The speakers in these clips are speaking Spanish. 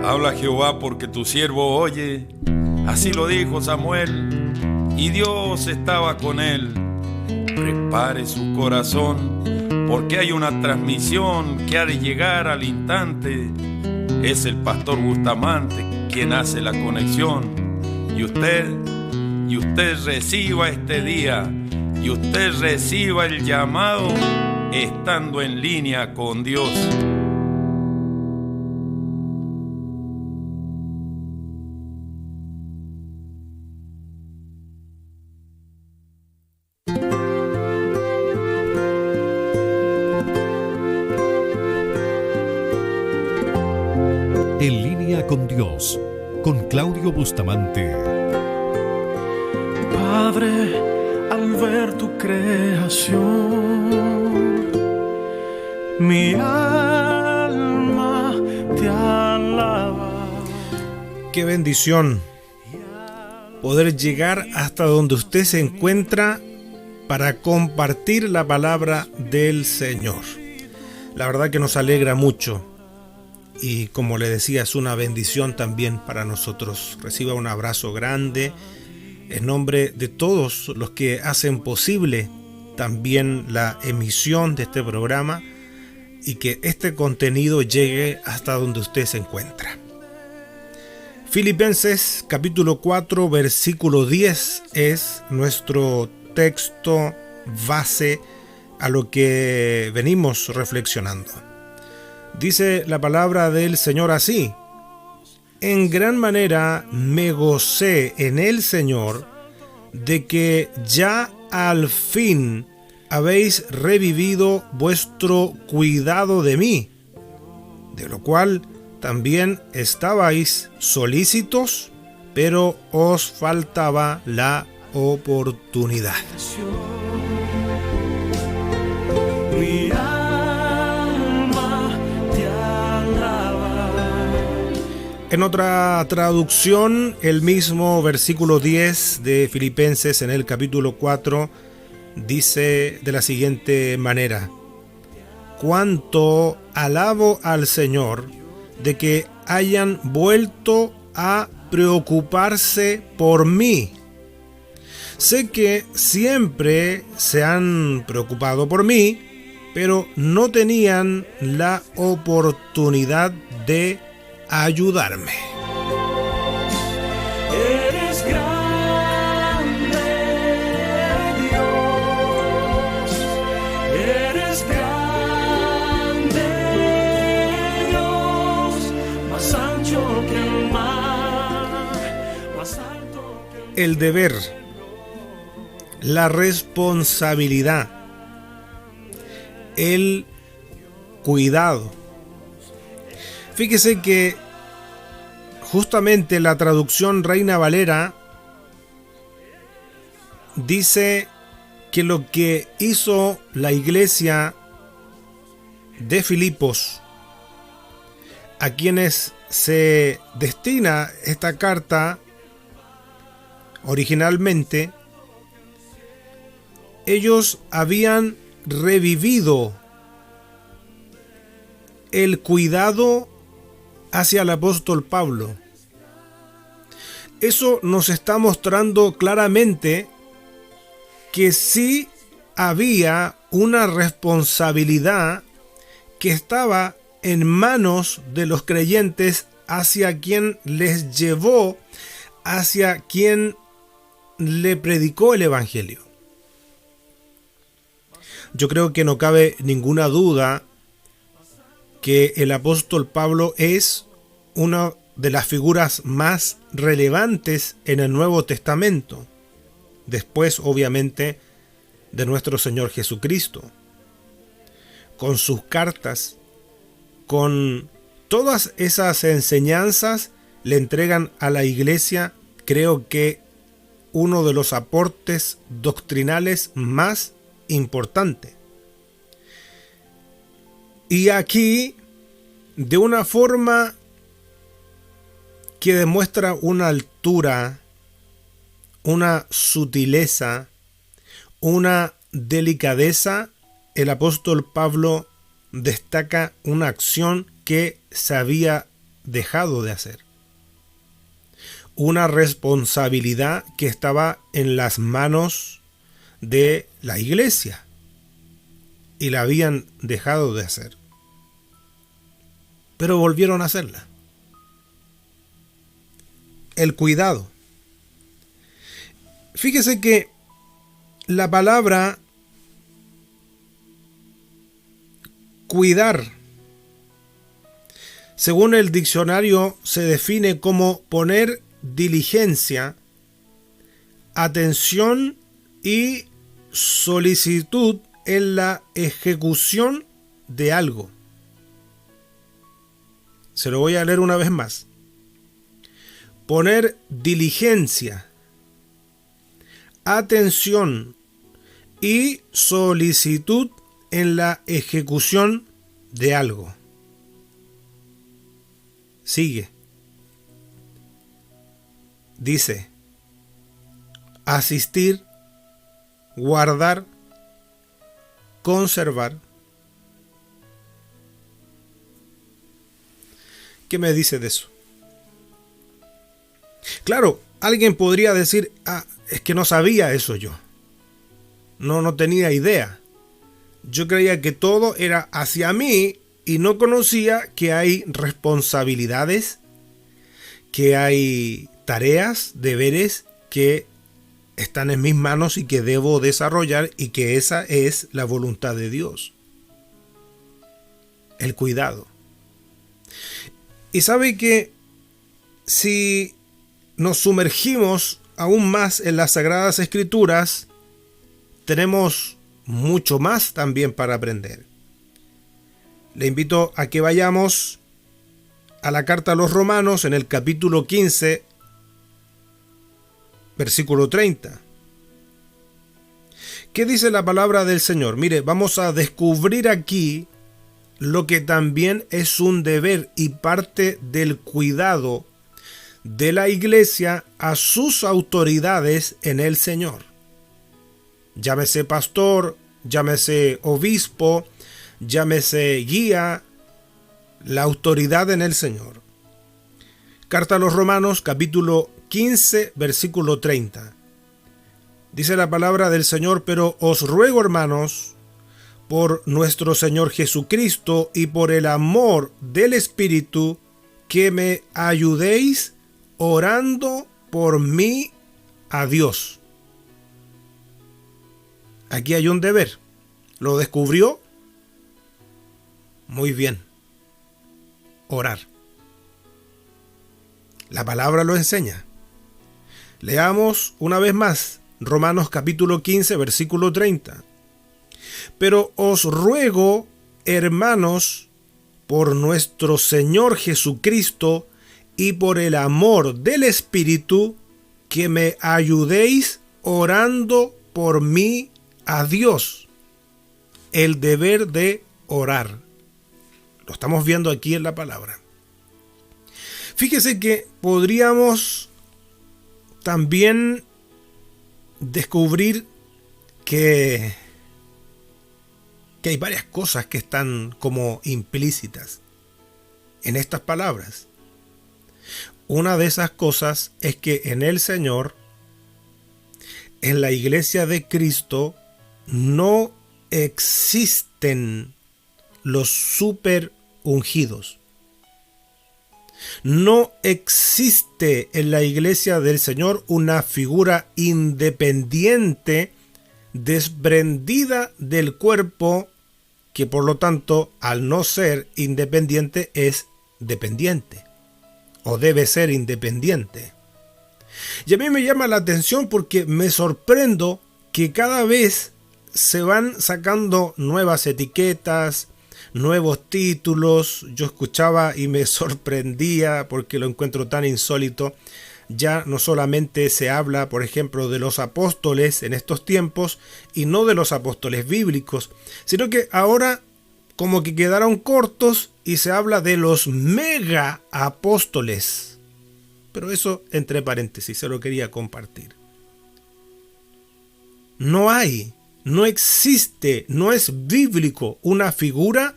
Habla Jehová porque tu siervo oye. Así lo dijo Samuel, y Dios estaba con él. Prepare su corazón, porque hay una transmisión que ha de llegar al instante. Es el pastor Bustamante quien hace la conexión. Y usted reciba este día, y usted reciba el llamado estando en línea con Dios. En línea con Dios, con Claudio Bustamante. Padre, al ver tu creación, mi alma te alaba. Qué bendición poder llegar hasta donde usted se encuentra para compartir la palabra del Señor. La verdad que nos alegra mucho. Y como le decía, es una bendición también para nosotros. Reciba un abrazo grande en nombre de todos los que hacen posible también la emisión de este programa y que este contenido llegue hasta donde usted se encuentra. Filipenses capítulo 4 versículo 10 es nuestro texto base a lo que venimos reflexionando. Dice la palabra del Señor así: en gran manera me gocé en el Señor de que ya al fin habéis revivido vuestro cuidado de mí, de lo cual también estabais solícitos, pero os faltaba la oportunidad. En otra traducción, el mismo versículo 10 de Filipenses en el capítulo 4 dice de la siguiente manera: cuánto alabo al Señor de que hayan vuelto a preocuparse por mí. Sé que siempre se han preocupado por mí, pero no tenían la oportunidad de ayudarme. Eres grande, Dios. Eres grande, Dios. Más ancho que el mar, más alto que El deber, la responsabilidad, el cuidado. Fíjese que justamente la traducción Reina Valera dice que lo que hizo la iglesia de Filipos, a quienes se destina esta carta originalmente, ellos habían revivido el cuidado hacia el apóstol Pablo. Eso nos está mostrando claramente que sí había una responsabilidad que estaba en manos de los creyentes hacia quien les llevó, hacia quien le predicó el evangelio. Yo creo que no cabe ninguna duda que el apóstol Pablo es una de las figuras más relevantes en el Nuevo Testamento, después obviamente de nuestro Señor Jesucristo. Con sus cartas, con todas esas enseñanzas, le entregan a la iglesia, creo que uno de los aportes doctrinales más importantes. Y aquí, de una forma que demuestra una altura, una sutileza, una delicadeza, el apóstol Pablo destaca una acción que se había dejado de hacer. Una responsabilidad que estaba en las manos de la iglesia y la habían dejado de hacer. Pero volvieron a hacerla. El cuidado. Fíjese que la palabra cuidar, según el diccionario, se define como poner diligencia, atención y solicitud en la ejecución de algo. Se lo voy a leer una vez más. Poner diligencia, atención y solicitud en la ejecución de algo. Sigue. Dice, asistir, guardar, conservar. ¿Qué me dice de eso? Claro, alguien podría decir, es que no sabía eso yo. No tenía idea. Yo creía que todo era hacia mí y no conocía que hay responsabilidades, que hay tareas, deberes que están en mis manos y que debo desarrollar, y que esa es la voluntad de Dios. El cuidado. Y sabe que si nos sumergimos aún más en las Sagradas Escrituras, tenemos mucho más también para aprender. Le invito a que vayamos a la carta a los Romanos en el capítulo 15, versículo 30. ¿Qué dice la palabra del Señor? Mire, vamos a descubrir aquí lo que también es un deber y parte del cuidado de la iglesia a sus autoridades en el Señor. Llámese pastor, llámese obispo, llámese guía, la autoridad en el Señor. Carta a los Romanos, capítulo 15, versículo 30. Dice la palabra del Señor: pero os ruego, hermanos, por nuestro Señor Jesucristo y por el amor del Espíritu, que me ayudéis orando por mí a Dios. Aquí hay un deber. ¿Lo descubrió? Muy bien. Orar. La palabra lo enseña. Leamos una vez más Romanos capítulo 15, versículo 30. Pero os ruego, hermanos, por nuestro Señor Jesucristo y por el amor del Espíritu, que me ayudéis orando por mí a Dios. El deber de orar. Lo estamos viendo aquí en la palabra. Fíjese que podríamos también descubrir que hay varias cosas que están como implícitas en estas palabras. Una de esas cosas es que en el Señor, en la iglesia de Cristo, no existen los super ungidos. No existe en la iglesia del Señor una figura independiente, desprendida del cuerpo, que por lo tanto, al no ser independiente, es dependiente, o debe ser independiente. Y a mí me llama la atención porque me sorprendo que cada vez se van sacando nuevas etiquetas, nuevos títulos. Yo escuchaba y me sorprendía porque lo encuentro tan insólito. Ya no solamente se habla, por ejemplo, de los apóstoles en estos tiempos y no de los apóstoles bíblicos, sino que ahora como que quedaron cortos y se habla de los mega apóstoles. Pero eso entre paréntesis, se lo quería compartir. No existe, no es bíblico una figura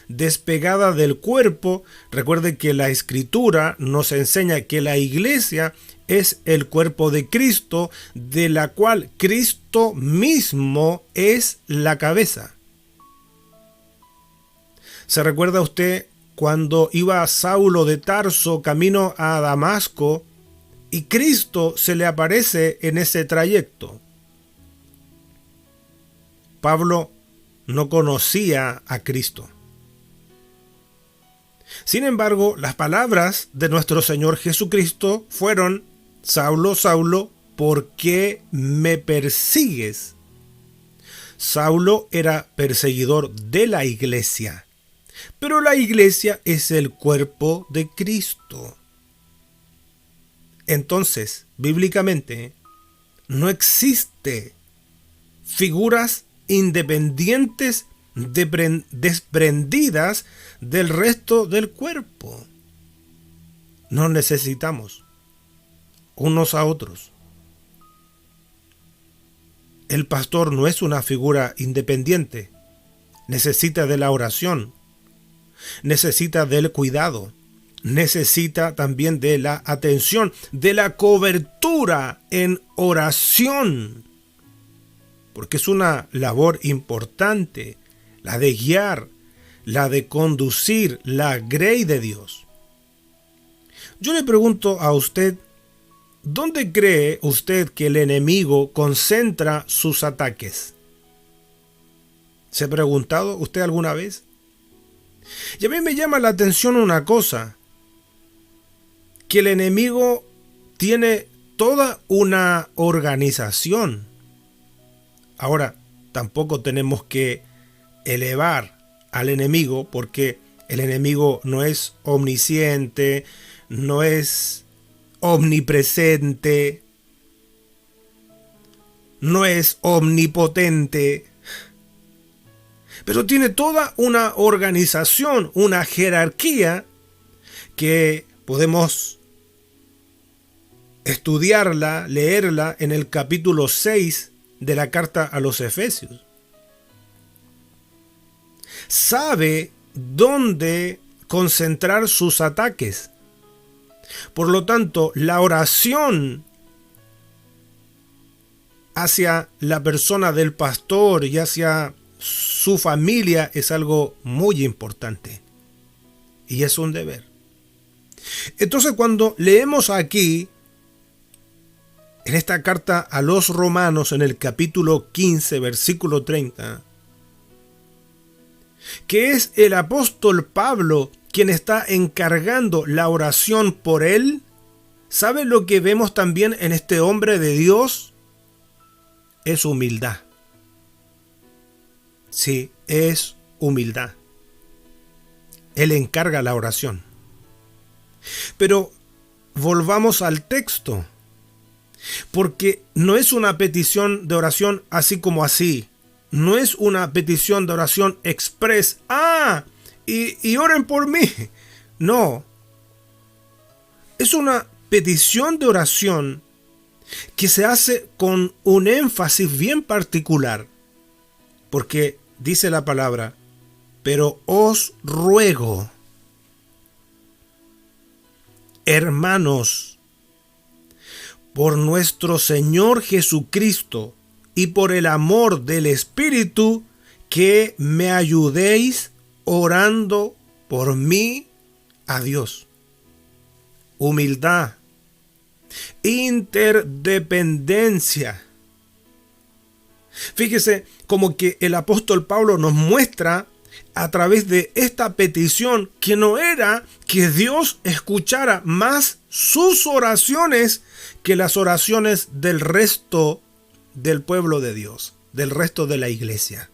despegada del cuerpo. Recuerde que la Escritura nos enseña que la iglesia es el cuerpo de Cristo, de la cual Cristo mismo es la cabeza. ¿Se recuerda usted cuando iba Saulo de Tarso camino a Damasco y Cristo se le aparece en ese trayecto? Pablo no conocía a Cristo. Sin embargo, las palabras de nuestro Señor Jesucristo fueron: Saulo, Saulo, ¿por qué me persigues? Saulo era perseguidor de la iglesia, pero la iglesia es el cuerpo de Cristo. Entonces, bíblicamente, no existe figuras independientes desprendidas del resto del cuerpo. Nos necesitamos unos a otros. El pastor no es una figura independiente. Necesita de la oración, necesita del cuidado, necesita también de la atención, de la cobertura en oración, porque es una labor importante, la de guiar, la de conducir la grey de Dios. Yo le pregunto a usted, ¿dónde cree usted que el enemigo concentra sus ataques? ¿Se ha preguntado usted alguna vez? Y a mí me llama la atención una cosa, que el enemigo tiene toda una organización. Ahora, tampoco tenemos que elevar al enemigo, porque el enemigo no es omnisciente, no es omnipresente, no es omnipotente, pero tiene toda una organización, una jerarquía que podemos estudiarla, leerla en el capítulo 6 de la carta a los Efesios. Sabe dónde concentrar sus ataques. Por lo tanto, la oración hacia la persona del pastor y hacia su familia es algo muy importante y es un deber. Entonces, cuando leemos aquí en esta carta a los Romanos, en el capítulo 15, versículo 30, que es el apóstol Pablo quien está encargando la oración por él, ¿sabe lo que vemos también en este hombre de Dios? Es humildad. Sí, es humildad. Él encarga la oración. Pero volvamos al texto, porque no es una petición de oración así como así. No es una petición de oración express. Y oren por mí. No. Es una petición de oración que se hace con un énfasis bien particular. Porque dice la palabra, pero os ruego, hermanos, por nuestro Señor Jesucristo y por el amor del Espíritu, que me ayudéis orando por mí a Dios. Humildad, interdependencia. Fíjese como que el apóstol Pablo nos muestra a través de esta petición que no era que Dios escuchara más sus oraciones que las oraciones del resto del pueblo de Dios, del resto de la iglesia.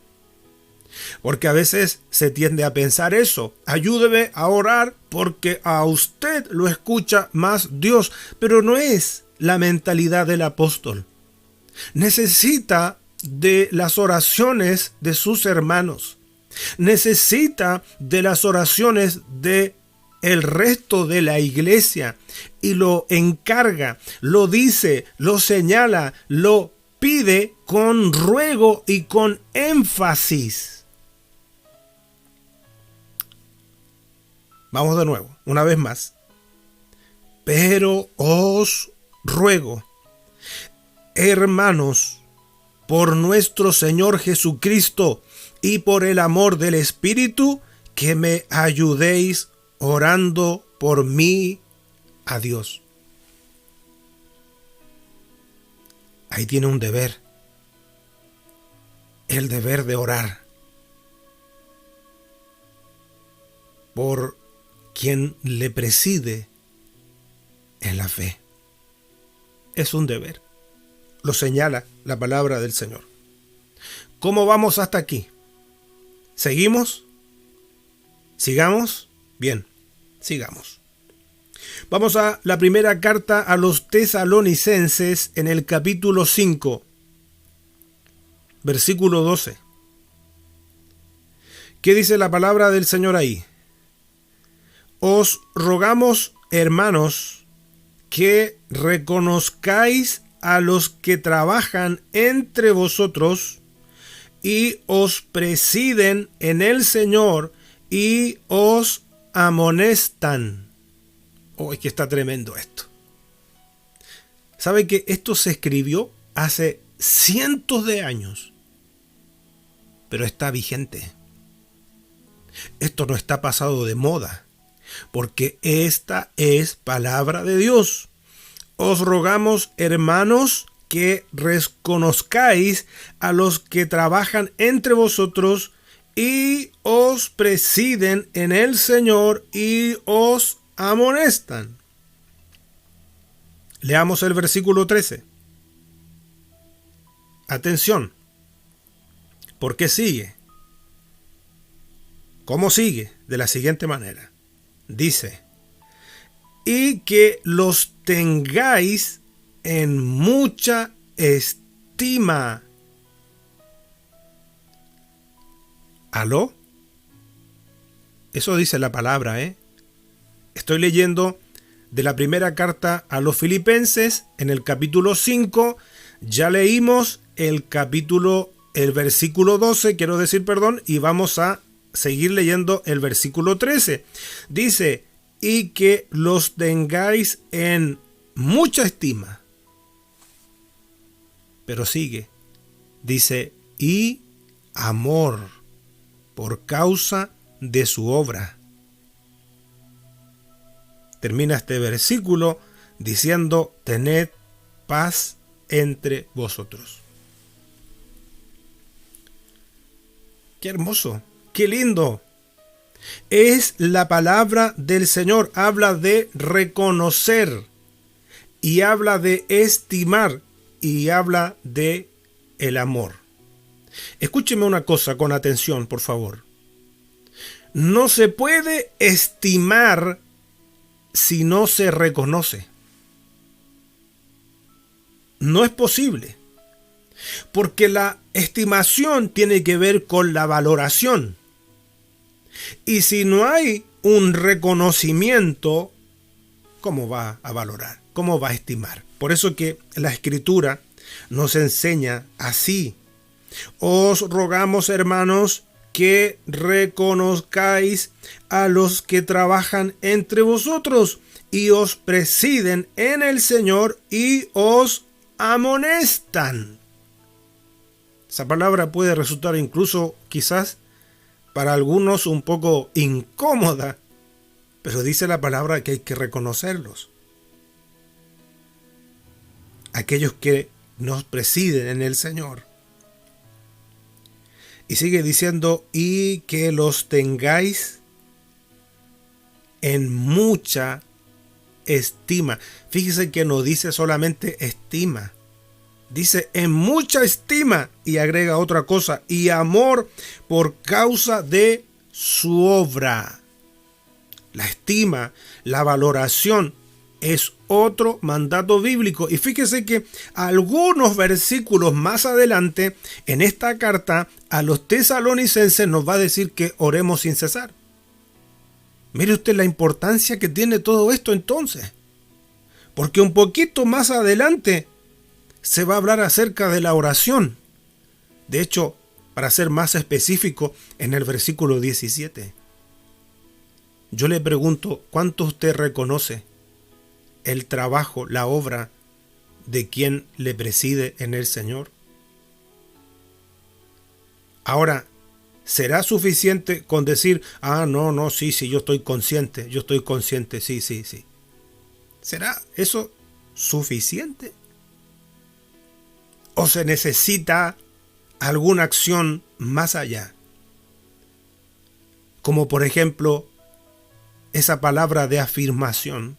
Porque a veces se tiende a pensar eso: ayúdeme a orar porque a usted lo escucha más Dios. Pero no es la mentalidad del apóstol. Necesita de las oraciones de sus hermanos. Necesita de las oraciones de el resto de la iglesia. Y lo encarga, lo dice, lo señala, lo pide con ruego y con énfasis. Vamos de nuevo, una vez más. Pero os ruego, hermanos, por nuestro Señor Jesucristo y por el amor del Espíritu, que me ayudéis orando por mí a Dios. Ahí tiene un deber. El deber de orar por quien le preside en la fe. Es un deber. Lo señala la palabra del Señor. ¿Cómo vamos hasta aquí? ¿Seguimos? ¿Sigamos? Bien, sigamos. Vamos a la primera carta a los tesalonicenses en el capítulo 5, versículo 12. ¿Qué dice la palabra del Señor ahí? Os rogamos, hermanos, que reconozcáis a los que trabajan entre vosotros y os presiden en el Señor y os amonestan. Oh, es que está tremendo esto. ¿Sabe que esto se escribió hace cientos de años? Pero está vigente. Esto no está pasado de moda, porque esta es palabra de Dios. Os rogamos, hermanos, que reconozcáis a los que trabajan entre vosotros y os presiden en el Señor y os amonestan. Leamos el versículo 13. Atención, porque sigue. ¿Cómo sigue? De la siguiente manera. Dice, y que los tengáis en mucha estima. ¿Aló? Eso dice la palabra, ¿eh? Estoy leyendo de la primera carta a los Filipenses en el capítulo 5. Ya leímos el versículo 12, y vamos a seguir leyendo el versículo 13. Dice, y que los tengáis en mucha estima. Pero sigue, dice, y amor por causa de su obra. Termina este versículo diciendo, tened paz entre vosotros. Qué hermoso, qué lindo. Es la palabra del Señor. Habla de reconocer y habla de estimar y habla de el amor. Escúcheme una cosa con atención, por favor. No se puede estimar si no se reconoce. No es posible. Porque la estimación tiene que ver con la valoración. Y si no hay un reconocimiento, ¿cómo va a valorar? ¿Cómo va a estimar? Por eso que la Escritura nos enseña así. Os rogamos, hermanos, que reconozcáis a los que trabajan entre vosotros y os presiden en el Señor y os amonestan. Esa palabra puede resultar incluso quizás para algunos un poco incómoda, pero dice la palabra que hay que reconocerlos. Aquellos que nos presiden en el Señor. Y sigue diciendo, y que los tengáis en mucha estima. Fíjese que no dice solamente estima. Dice en mucha estima y agrega otra cosa, y amor por causa de su obra. La estima, la valoración es otro mandato bíblico. Y fíjese que algunos versículos más adelante en esta carta a los tesalonicenses nos va a decir que oremos sin cesar. Mire usted la importancia que tiene todo esto entonces. Porque un poquito más adelante se va a hablar acerca de la oración. De hecho, para ser más específico, en el versículo 17. Yo le pregunto, ¿cuánto usted reconoce el trabajo, la obra de quien le preside en el Señor? Ahora, ¿será suficiente con decir, no, sí, yo estoy consciente, sí? ¿Será eso suficiente? ¿O se necesita alguna acción más allá? Como por ejemplo, esa palabra de afirmación,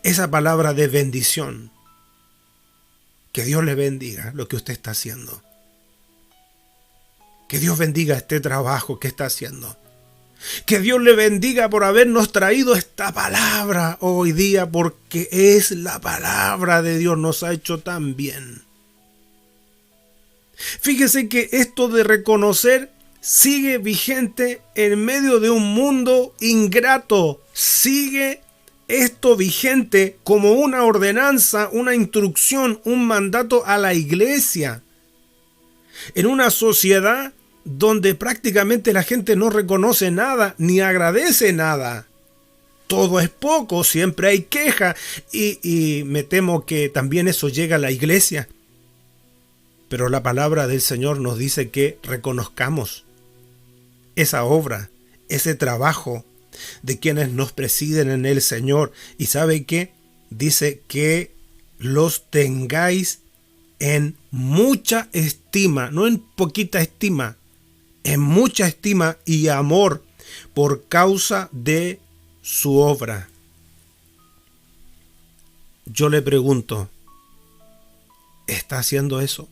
esa palabra de bendición. Que Dios le bendiga lo que usted está haciendo. Que Dios bendiga este trabajo que está haciendo. Que Dios le bendiga por habernos traído esta palabra hoy día, porque es la palabra de Dios, nos ha hecho tan bien. Fíjese que esto de reconocer sigue vigente en medio de un mundo ingrato. Sigue esto vigente como una ordenanza, una instrucción, un mandato a la iglesia. En una sociedad donde prácticamente la gente no reconoce nada ni agradece nada. Todo es poco, siempre hay queja y me temo que también eso llega a la iglesia. Pero la palabra del Señor nos dice que reconozcamos esa obra, ese trabajo de quienes nos presiden en el Señor. ¿Y sabe qué? Dice que los tengáis en mucha estima, no en poquita estima, en mucha estima y amor por causa de su obra. Yo le pregunto, ¿está haciendo eso?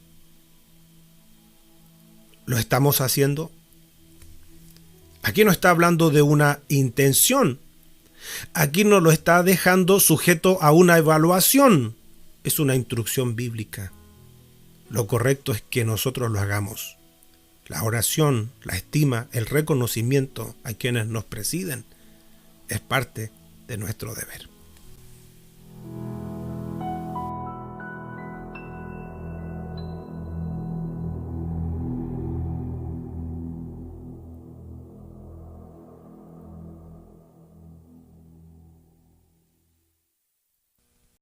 ¿Lo estamos haciendo? Aquí no está hablando de una intención. Aquí nos lo está dejando sujeto a una evaluación. Es una instrucción bíblica. Lo correcto es que nosotros lo hagamos. La oración, la estima, el reconocimiento a quienes nos presiden es parte de nuestro deber.